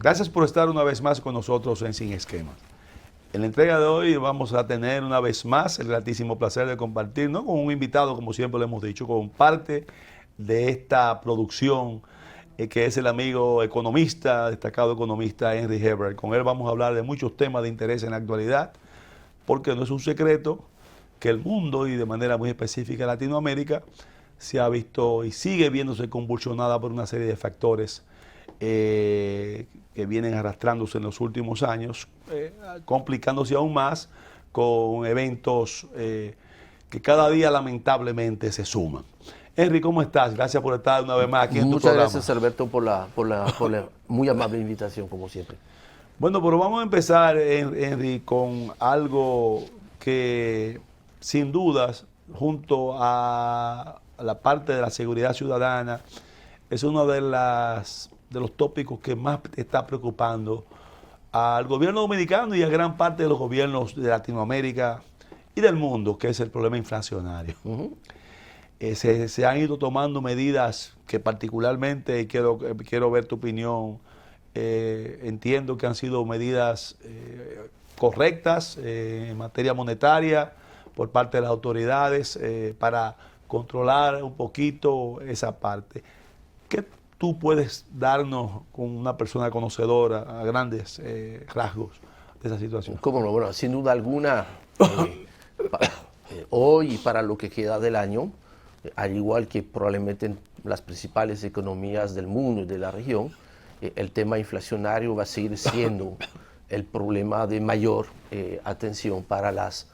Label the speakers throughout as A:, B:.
A: Gracias por estar una vez más con nosotros en Sin Esquemas. En la entrega de hoy vamos a tener una vez más el gratísimo placer de compartir, ¿no?, con un invitado, como siempre lo hemos dicho, con parte de esta producción, que es el amigo economista, destacado economista Henry Herbert. Con él vamos a hablar de muchos temas de interés en la actualidad, porque no es un secreto que el mundo, y de manera muy específica Latinoamérica, se ha visto y sigue viéndose convulsionada por una serie de factores que vienen arrastrándose en los últimos años, complicándose aún más con eventos que cada día lamentablemente se suman. Henry, ¿cómo estás? Gracias por estar una vez más aquí en tu programa.
B: Muchas gracias, Alberto, por la muy amable invitación, como siempre.
A: Bueno, pero vamos a empezar, Henry, con algo que sin dudas, junto a la parte de la seguridad ciudadana, es uno de los tópicos que más está preocupando al gobierno dominicano y a gran parte de los gobiernos de Latinoamérica y del mundo, que es el problema inflacionario. Se han ido tomando medidas que particularmente, y quiero ver tu opinión, entiendo que han sido medidas correctas en materia monetaria por parte de las autoridades para controlar un poquito esa parte. ¿Qué tú puedes darnos, con una persona conocedora, a grandes rasgos de esa situación?
B: Cómo no, bueno, sin duda alguna, hoy y para lo que queda del año, al igual que probablemente en las principales economías del mundo y de la región, el tema inflacionario va a seguir siendo el problema de mayor atención para las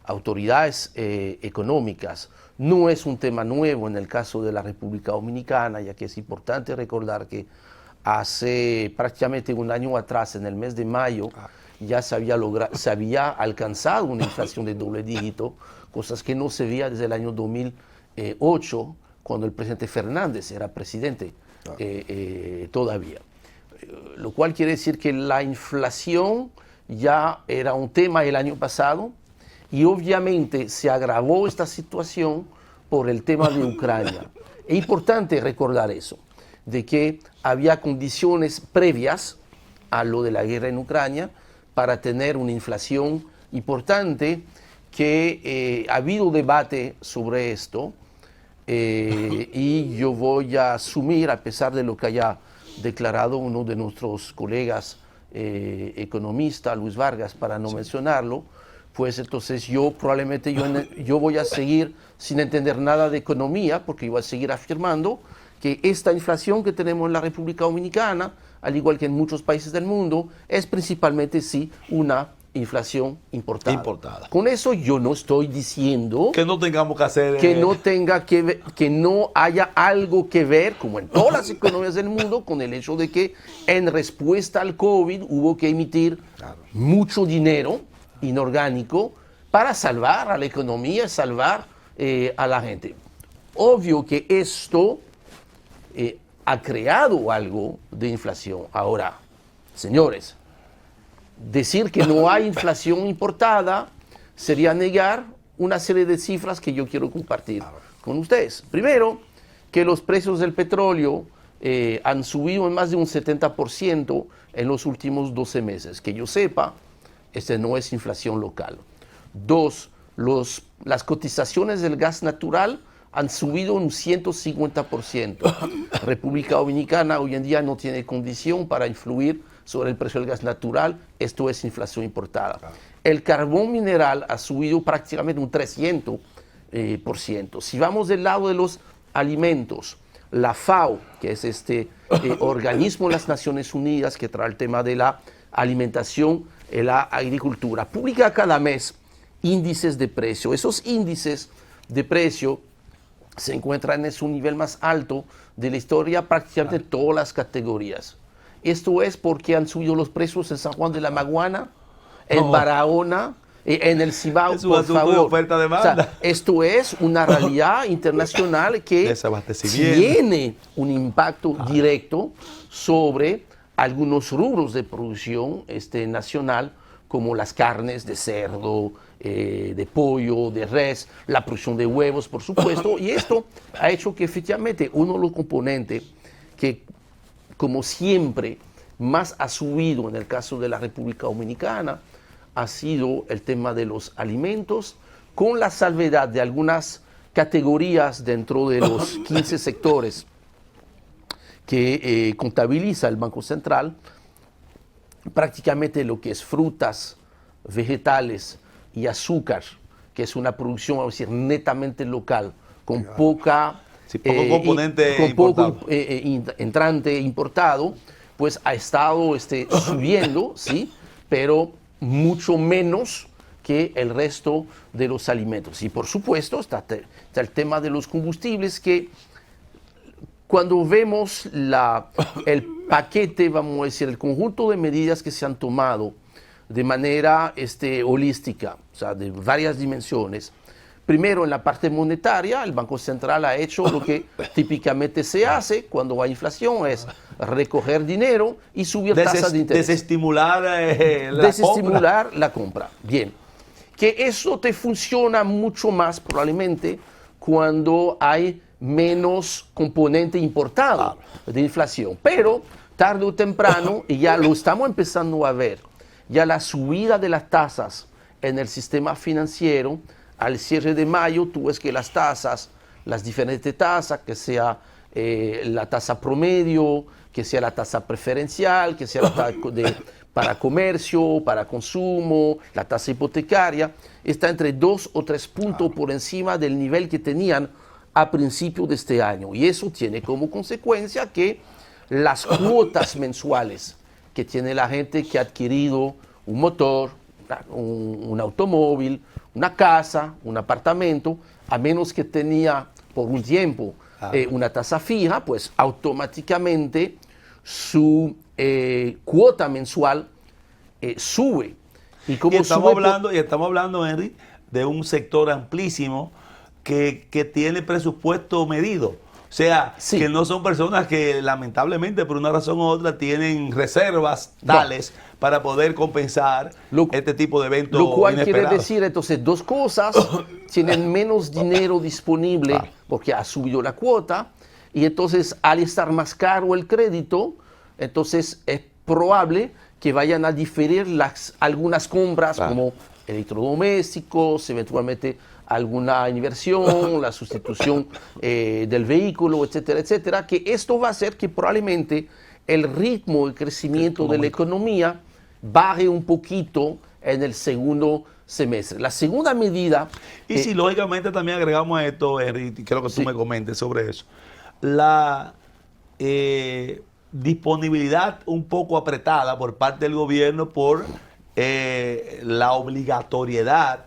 B: autoridades económicas. No es un tema nuevo en el caso de la República Dominicana, ya que es importante recordar que hace prácticamente un año atrás, en el mes de mayo, ya se había alcanzado una inflación de doble dígito, cosas que no se veía desde el año 2008, cuando el presidente Fernández era presidente todavía. Lo cual quiere decir que la inflación ya era un tema el año pasado, y obviamente se agravó esta situación por el tema de Ucrania. Es importante recordar eso, de que había condiciones previas a lo de la guerra en Ucrania para tener una inflación importante, que ha habido debate sobre esto, y yo voy a asumir, a pesar de lo que haya declarado uno de nuestros colegas economistas, Luis Vargas, para no mencionarlo, pues entonces yo voy a seguir sin entender nada de economía, porque yo voy a seguir afirmando que esta inflación que tenemos en la República Dominicana, al igual que en muchos países del mundo, es principalmente sí una inflación importada. Con eso yo no estoy diciendo
A: que no tengamos que hacer
B: que no haya algo que ver, como en todas las economías del mundo, con el hecho de que en respuesta al COVID hubo que emitir mucho dinero inorgánico para salvar a la economía, salvar a la gente. Obvio que esto ha creado algo de inflación. Ahora, señores, decir que no hay inflación importada sería negar una serie de cifras que yo quiero compartir con ustedes. Primero, que los precios del petróleo han subido en más de un 70% en los últimos 12 meses. Que yo sepa, no es inflación local. Dos, las cotizaciones del gas natural han subido un 150%. República Dominicana hoy en día no tiene condición para influir sobre el precio del gas natural. Esto es inflación importada. El carbón mineral ha subido prácticamente un 300%. Si vamos del lado de los alimentos, la FAO, que es este organismo de las Naciones Unidas que trae el tema de la alimentación y la agricultura, publica cada mes índices de precio. Esos índices de precio se encuentran en su nivel más alto de la historia, prácticamente todas las categorías. Esto es porque han subido los precios en San Juan de la Maguana, en Barahona, en el Cibao, por favor.
A: Oferta-demanda.
B: O sea, esto es una realidad internacional que tiene un impacto directo sobre algunos rubros de producción nacional, como las carnes de cerdo, de pollo, de res, la producción de huevos, por supuesto, y esto ha hecho que efectivamente uno de los componentes que, como siempre, más ha subido en el caso de la República Dominicana ha sido el tema de los alimentos, con la salvedad de algunas categorías dentro de los 15 sectores que contabiliza el Banco Central. Prácticamente lo que es frutas, vegetales y azúcar, que es una producción, vamos a decir, netamente local, con poca...
A: Sí, poco componente
B: con poco
A: importado.
B: entrante importado, pues ha estado subiendo, ¿sí? Pero mucho menos que el resto de los alimentos. Y por supuesto está el tema de los combustibles, que cuando vemos el paquete, vamos a decir, el conjunto de medidas que se han tomado de manera holística, o sea, de varias dimensiones. Primero, en la parte monetaria, el Banco Central ha hecho lo que típicamente se hace cuando hay inflación, es recoger dinero y subir tasas de interés.
A: Desestimular
B: la compra. Bien. Que eso te funciona mucho más probablemente cuando hay menos componente importado de inflación. Pero tarde o temprano, y ya lo estamos empezando a ver, ya la subida de las tasas en el sistema financiero, al cierre de mayo, tú ves que las tasas, las diferentes tasas, que sea la tasa promedio, que sea la tasa preferencial, que sea la tasa para comercio, para consumo, la tasa hipotecaria, está entre 2 o 3 puntos por encima del nivel que tenían a principio de este año. Y eso tiene como consecuencia que las cuotas mensuales que tiene la gente que ha adquirido un motor, un automóvil, una casa, un apartamento, a menos que tenía por un tiempo una tasa fija, pues automáticamente su cuota mensual sube. Y
A: estamos hablando, Henry, de un sector amplísimo que tiene presupuesto medido. O sea, sí, que no son personas que lamentablemente por una razón u otra tienen reservas tales para poder compensar este tipo de eventos
B: inesperados. Lo cual
A: inesperados.
B: quiere decir, entonces, dos cosas: tienen menos dinero disponible porque ha subido la cuota, y entonces al estar más caro el crédito, entonces es probable que vayan a diferir algunas compras como electrodomésticos, eventualmente alguna inversión, la sustitución del vehículo, etcétera, etcétera, que esto va a hacer que probablemente el ritmo de crecimiento de la economía baje un poquito en el segundo semestre. La segunda medida...
A: Y si lógicamente también agregamos a esto, Henry, quiero que tú me comentes sobre eso, la disponibilidad un poco apretada por parte del gobierno por la obligatoriedad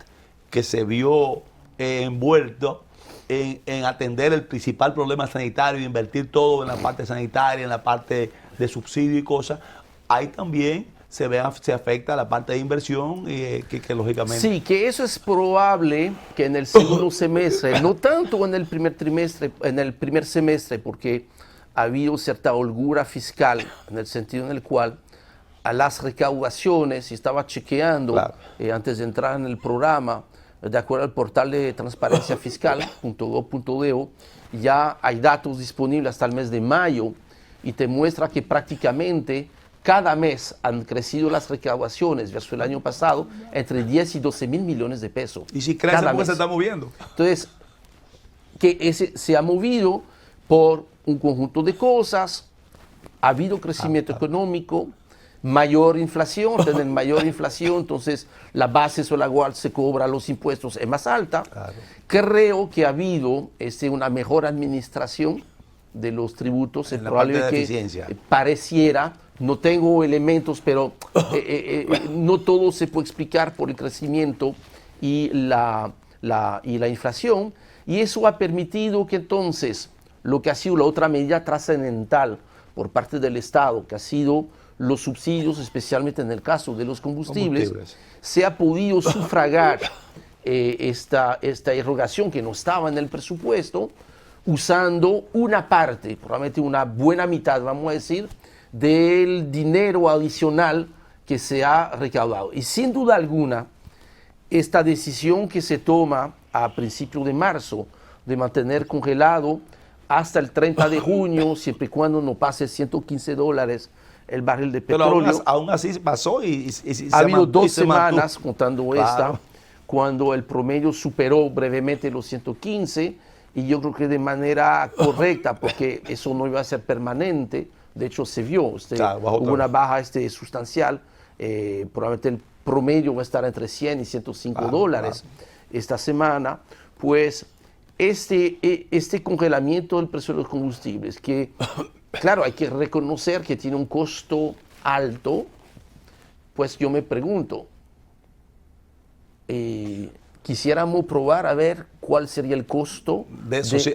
A: que se vio envuelto en atender el principal problema sanitario, invertir todo en la parte sanitaria, en la parte de subsidio y cosas. Ahí también se afecta la parte de inversión que lógicamente...
B: Sí, que eso es probable que en el segundo semestre, no tanto en el primer semestre, porque ha habido cierta holgura fiscal, en el sentido en el cual a las recaudaciones, y estaba chequeando antes de entrar en el programa, de acuerdo al portal de transparencia fiscal.gov.do, ya hay datos disponibles hasta el mes de mayo y te muestra que prácticamente cada mes han crecido las recaudaciones versus el año pasado entre 10 y 12 mil millones de pesos.
A: Y si crece, pues se está moviendo.
B: Entonces, que se ha movido por un conjunto de cosas, ha habido crecimiento económico, mayor inflación, tener mayor inflación, entonces la base sobre la cual se cobran los impuestos es más alta. Creo que ha habido una mejor administración de los tributos, es probable que pareciera, no tengo elementos, pero no todo se puede explicar por el crecimiento y la inflación, y eso ha permitido que entonces lo que ha sido la otra medida trascendental por parte del Estado, que ha sido los subsidios, especialmente en el caso de los combustibles, se ha podido sufragar esta erogación que no estaba en el presupuesto, usando una parte, probablemente una buena mitad, vamos a decir, del dinero adicional que se ha recaudado. Y sin duda alguna, esta decisión que se toma a principios de marzo de mantener congelado hasta el 30 de junio, siempre y cuando no pase $115 el barril de
A: Pero
B: petróleo.
A: aún así pasó y
B: Ha habido
A: mantuvo,
B: 2 semanas, contando
A: Claro.
B: esta, cuando el promedio superó brevemente los 115, y yo creo que de manera correcta, porque eso no iba a ser permanente. De hecho, se vio,
A: Claro, bajó
B: hubo
A: todo.
B: una baja sustancial. Probablemente el promedio va a estar entre 100 y 105 dólares esta semana. Pues este congelamiento del precio de los combustibles, que claro, hay que reconocer que tiene un costo alto, pues yo me pregunto, quisiéramos probar a ver cuál sería el costo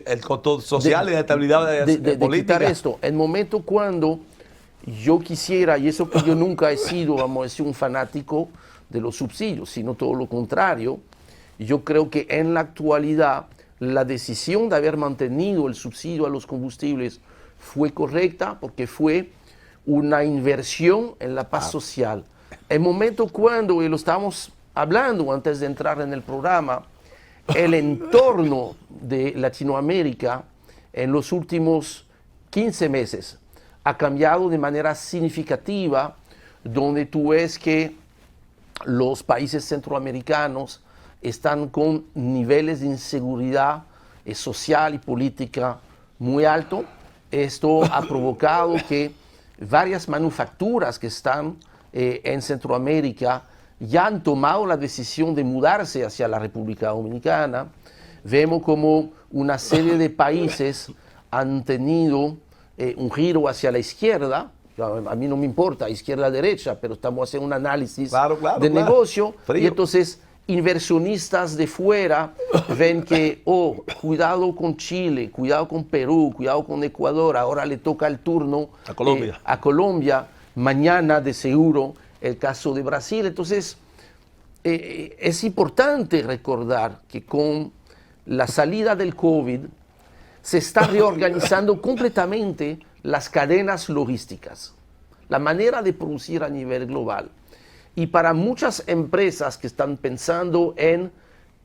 A: el costo social y de estabilidad
B: de
A: política.
B: quitar esto. El momento cuando yo quisiera, y eso que yo nunca he sido, vamos a decir, un fanático de los subsidios, sino todo lo contrario, yo creo que en la actualidad la decisión de haber mantenido el subsidio a los combustibles fue correcta, porque fue una inversión en la paz social. El momento cuando, y lo estábamos hablando antes de entrar en el programa, el entorno de Latinoamérica en los últimos 15 meses ha cambiado de manera significativa, donde tú ves que los países centroamericanos están con niveles de inseguridad social y política muy alto. Esto ha provocado que varias manufacturas que están en Centroamérica ya han tomado la decisión de mudarse hacia la República Dominicana. Vemos como una serie de países han tenido un giro hacia la izquierda. A mí no me importa, izquierda o derecha, pero estamos haciendo un análisis de negocio.
A: Frío.
B: Y entonces inversionistas de fuera ven que, cuidado con Chile, cuidado con Perú, cuidado con Ecuador, ahora le toca el turno a Colombia, mañana de seguro el caso de Brasil. Entonces, es importante recordar que con la salida del COVID se está reorganizando completamente las cadenas logísticas, la manera de producir a nivel global. Y para muchas empresas que están pensando en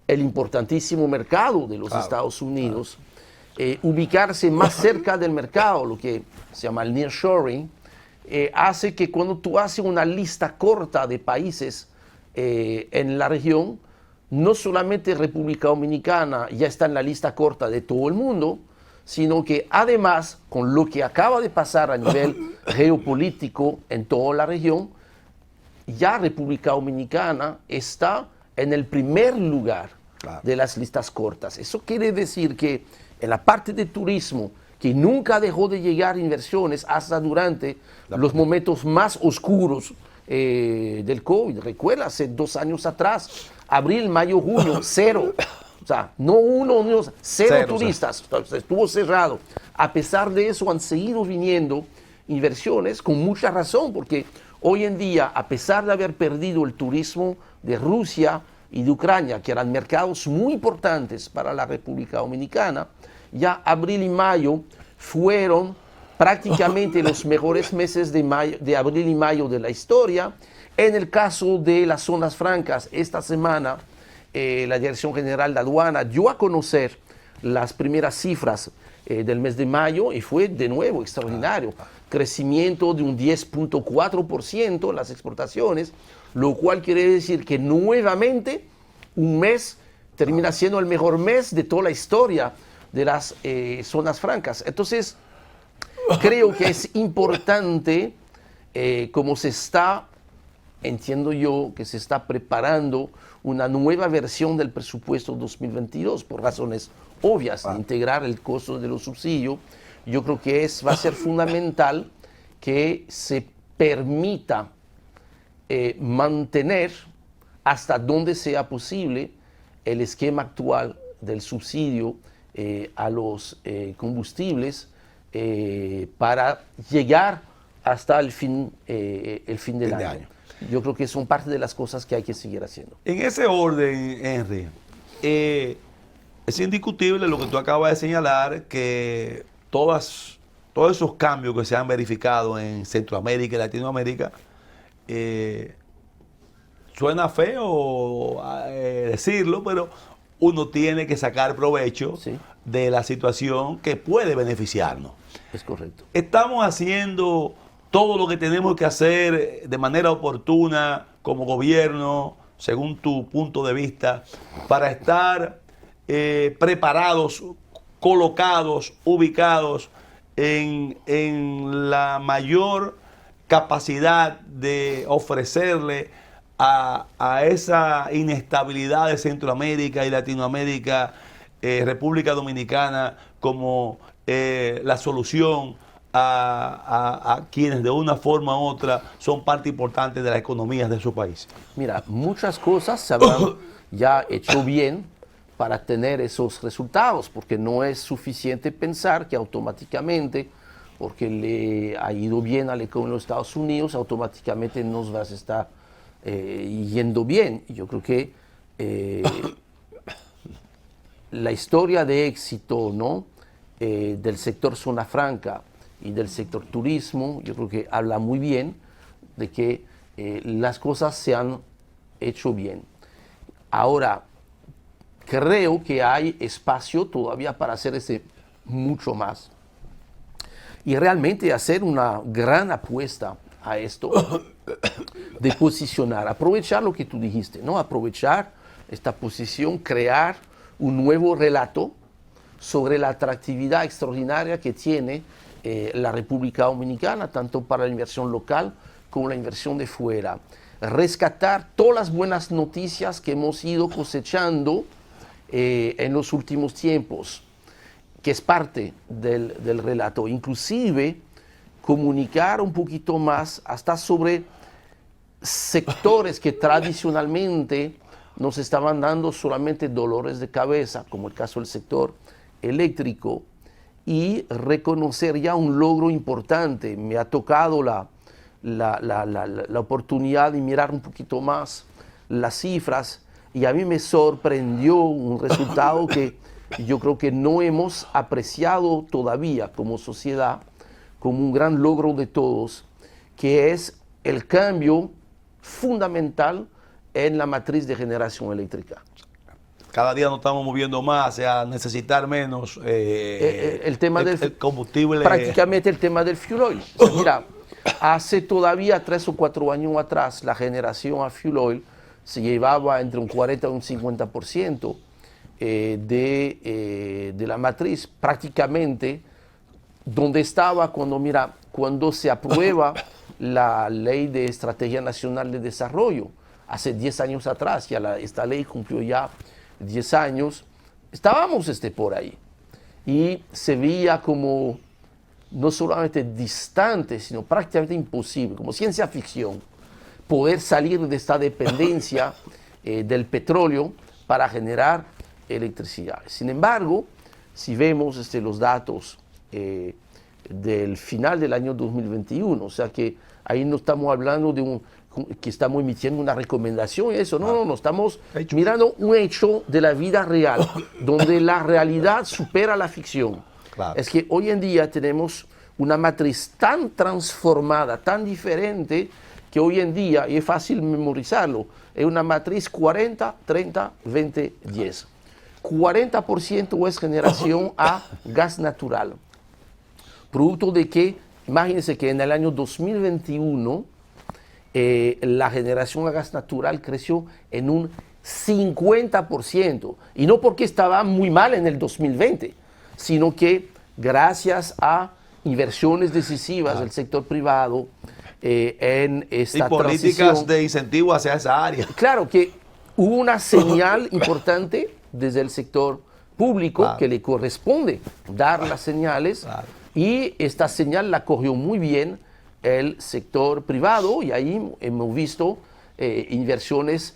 B: el importantísimo mercado de los Estados Unidos, ubicarse más cerca del mercado, lo que se llama el nearshoring, hace que cuando tú haces una lista corta de países en la región, no solamente República Dominicana ya está en la lista corta de todo el mundo, sino que además, con lo que acaba de pasar a nivel geopolítico en toda la región, ya República Dominicana está en el primer lugar de las listas cortas. Eso quiere decir que en la parte de turismo, que nunca dejó de llegar inversiones hasta durante los momentos más oscuros del COVID. Recuerda, hace 2 años atrás, abril, mayo, junio, 0. O sea, no uno, no, cero turistas. Estuvo cerrado. A pesar de eso, han seguido viniendo inversiones con mucha razón, porque hoy en día, a pesar de haber perdido el turismo de Rusia y de Ucrania, que eran mercados muy importantes para la República Dominicana, ya abril y mayo fueron prácticamente los mejores meses de abril y mayo de la historia. En el caso de las zonas francas, esta semana la Dirección General de Aduana dio a conocer las primeras cifras del mes de mayo y fue de nuevo extraordinario. Crecimiento de un 10.4% las exportaciones, lo cual quiere decir que nuevamente un mes termina siendo el mejor mes de toda la historia de las zonas francas. Entonces, creo que es importante, como se está, entiendo yo, que se está preparando una nueva versión del presupuesto 2022, por razones obvias, de integrar el costo de los subsidios. Yo creo que va a ser fundamental que se permita mantener hasta donde sea posible el esquema actual del subsidio a los combustibles para llegar hasta el fin del año. Yo creo que son parte de las cosas que hay que seguir haciendo.
A: En ese orden, Henry, es indiscutible lo que tú acabas de señalar, que todos esos cambios que se han verificado en Centroamérica y Latinoamérica, suena feo decirlo, pero uno tiene que sacar provecho de la situación que puede beneficiarnos.
B: Es correcto.
A: Estamos haciendo todo lo que tenemos que hacer de manera oportuna como gobierno, según tu punto de vista, para estar preparados, colocados, ubicados en la mayor capacidad de ofrecerle a esa inestabilidad de Centroamérica y Latinoamérica, República Dominicana, como la solución a quienes de una forma u otra son parte importante de las economías de su país?
B: Mira, muchas cosas se habrán ya hecho bien para tener esos resultados, porque no es suficiente pensar que automáticamente, porque le ha ido bien a la economía de los Estados Unidos, automáticamente nos va a estar yendo bien. Yo creo que la historia de éxito, ¿no? Del sector zona franca y del sector turismo, yo creo que habla muy bien de que las cosas se han hecho bien. Ahora, creo que hay espacio todavía para hacer mucho más y realmente hacer una gran apuesta a esto, de posicionar, aprovechar lo que tú dijiste, ¿no? Aprovechar esta posición, crear un nuevo relato sobre la atractividad extraordinaria que tiene la República Dominicana, tanto para la inversión local como la inversión de fuera. Rescatar todas las buenas noticias que hemos ido cosechando en los últimos tiempos, que es parte del relato. Inclusive comunicar un poquito más hasta sobre sectores que tradicionalmente nos estaban dando solamente dolores de cabeza, como el caso del sector eléctrico, y reconocer ya un logro importante. Me ha tocado la oportunidad de mirar un poquito más las cifras y a mí me sorprendió un resultado que yo creo que no hemos apreciado todavía como sociedad como un gran logro de todos, que es el cambio fundamental en la matriz de generación eléctrica.
A: Cada día nos estamos moviendo más a necesitar menos
B: el tema del
A: combustible.
B: Prácticamente el tema del fuel oil. O sea, mira, hace todavía 3 o 4 años atrás, la generación a fuel oil se llevaba entre un 40 y un 50% de la matriz, prácticamente donde estaba cuando se aprueba la Ley de Estrategia Nacional de Desarrollo, hace 10 años atrás, esta ley cumplió ya 10 años, estábamos por ahí. Y se veía como no solamente distante, sino prácticamente imposible, como ciencia ficción, poder salir de esta dependencia del petróleo para generar electricidad. Sin embargo, si vemos los datos del final del año 2021, o sea que ahí no estamos hablando de que estamos emitiendo una recomendación y eso, no, estamos mirando un hecho de la vida real, donde la realidad supera la ficción. Claro. Es que hoy en día tenemos una matriz tan transformada, tan diferente, que hoy en día, y es fácil memorizarlo, es una matriz 40, 30, 20, 10. 40% es generación a gas natural, producto de que, imagínense que en el año 2021, la generación a gas natural creció en un 50%, y no porque estaba muy mal en el 2020, sino que gracias a inversiones decisivas del sector privado en esta
A: políticas de incentivo hacia esa área.
B: Claro que hubo una señal importante desde el sector público, que le corresponde dar las señales, y esta señal la cogió muy bien el sector privado, y ahí hemos visto inversiones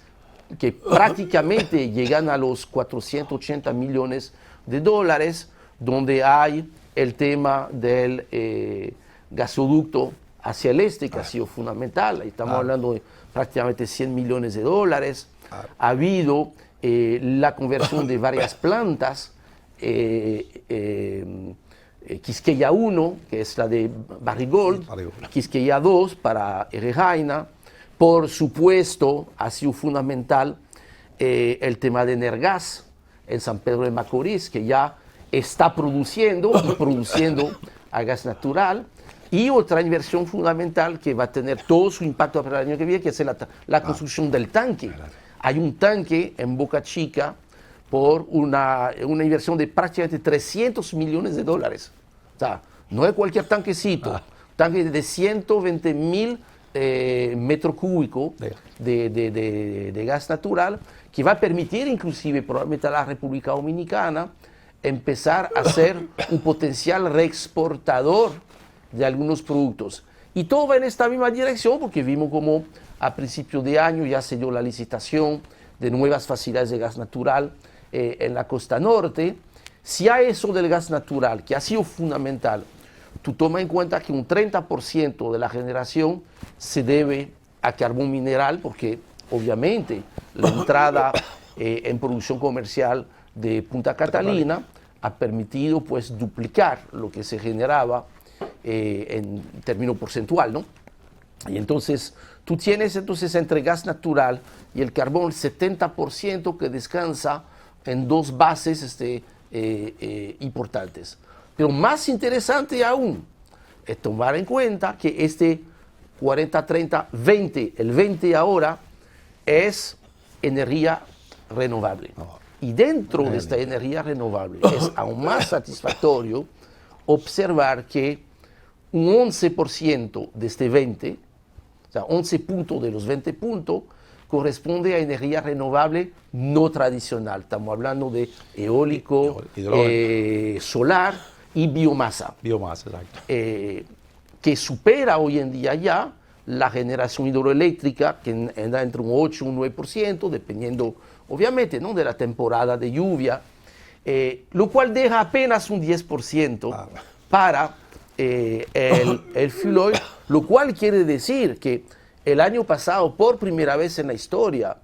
B: que prácticamente llegan a los 480 millones de dólares, donde hay el tema del gasoducto hacia el este, que ha sido fundamental. Ahí estamos hablando de prácticamente 100 millones de dólares. Ha habido la conversión de varias plantas, Quisqueya 1, que es la de Barrigold, Quisqueya 2 para Erejaina. Por supuesto, ha sido fundamental el tema de Energas en San Pedro de Macorís, que ya está produciendo a gas natural. Y otra inversión fundamental que va a tener todo su impacto para el año que viene, que es la construcción del tanque. Hay un tanque en Boca Chica por una inversión de prácticamente $300 millones. O sea, no es cualquier tanquecito, tanque de 120.000 metros cúbicos de gas natural, que va a permitir inclusive probablemente a la República Dominicana empezar a ser un potencial reexportador de algunos productos. Y todo va en esta misma dirección, porque vimos como a principios de año ya se dio la licitación de nuevas facilidades de gas natural en la costa norte. Si a eso del gas natural, que ha sido fundamental, tú toma en cuenta que un 30% de la generación se debe a carbón mineral, porque obviamente la entrada en producción comercial de Punta Catalina ha permitido pues duplicar lo que se generaba en término porcentual, ¿no? Y entonces tú tienes entonces entre gas natural y el carbón el 70% que descansa en dos bases importantes. Pero más interesante aún es tomar en cuenta que este 40, 30, 20, el 20 ahora es energía renovable. Y dentro de esta energía renovable es aún más satisfactorio observar que un 11% de este 20, o sea, 11 puntos de los 20 puntos, corresponde a energía renovable no tradicional. Estamos hablando de eólico, solar y biomasa.
A: Biomasa, exacto.
B: Que supera hoy en día ya la generación hidroeléctrica, que anda entre un 8 y un 9%, dependiendo obviamente, ¿no?, de la temporada de lluvia, lo cual deja apenas un 10% para el fuel oil, lo cual quiere decir que el año pasado, por primera vez en la historia,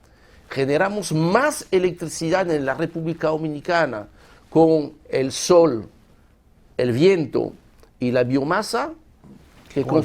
B: generamos más electricidad en la República Dominicana con el sol, el viento y la biomasa que con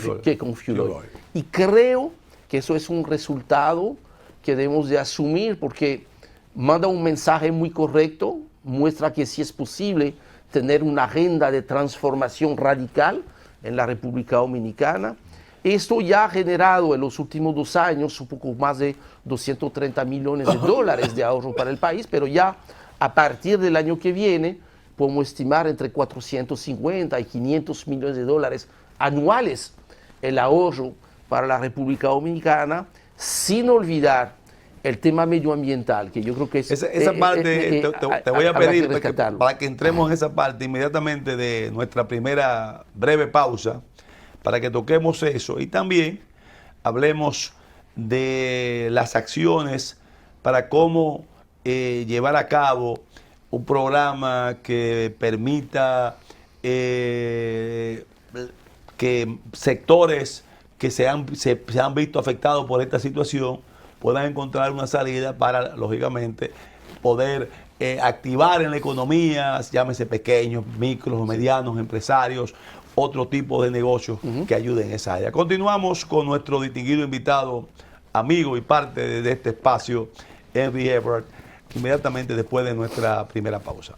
B: fuel oil. Y creo que eso es un resultado que debemos de asumir, porque manda un mensaje muy correcto, muestra que sí es posible tener una agenda de transformación radical en la República Dominicana. Esto ya ha generado en los últimos 2 años un poco más de $230 millones de ahorro para el país, pero ya a partir del año que viene podemos estimar entre 450 y $500 millones anuales el ahorro para la República Dominicana, sin olvidar el tema medioambiental, que yo creo que es...
A: Esa parte te voy a pedir para que entremos en esa parte inmediatamente de nuestra primera breve pausa, para que toquemos eso y también hablemos de las acciones para cómo llevar a cabo un programa que permita que sectores que se han visto afectados por esta situación puedan encontrar una salida para, lógicamente, poder activar en la economía, llámese pequeños, micros, medianos, empresarios, otro tipo de negocios que ayuden en esa área. Continuamos con nuestro distinguido invitado, amigo y parte de este espacio, Henry Everett, inmediatamente después de nuestra primera pausa.